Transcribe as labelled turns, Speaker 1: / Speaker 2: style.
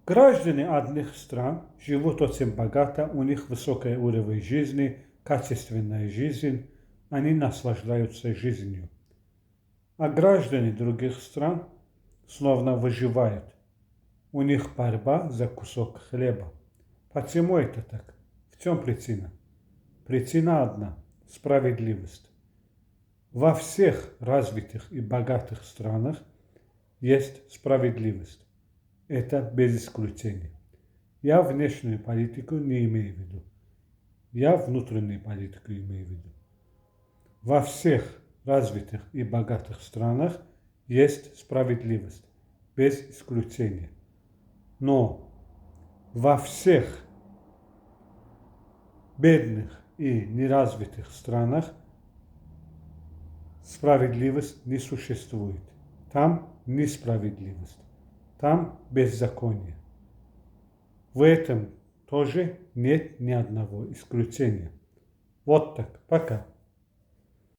Speaker 1: Граждане одних стран живут очень богато, у них высокий уровень жизни, качественная жизнь, они наслаждаются жизнью. А граждане других стран словно выживают. У них борьба за кусок хлеба. Почему это так? В чем причина? Причина одна – справедливость. Во всех развитых и богатых странах есть справедливость. Это без исключения. Я внешнюю политику не имею в виду. Я внутреннюю политику имею в виду. Во всех развитых и богатых странах есть справедливость, без исключения. Но во всех бедных и неразвитых странах справедливость не существует. Там несправедливость. Там беззаконие. В этом тоже нет ни одного исключения. Вот так. Пока.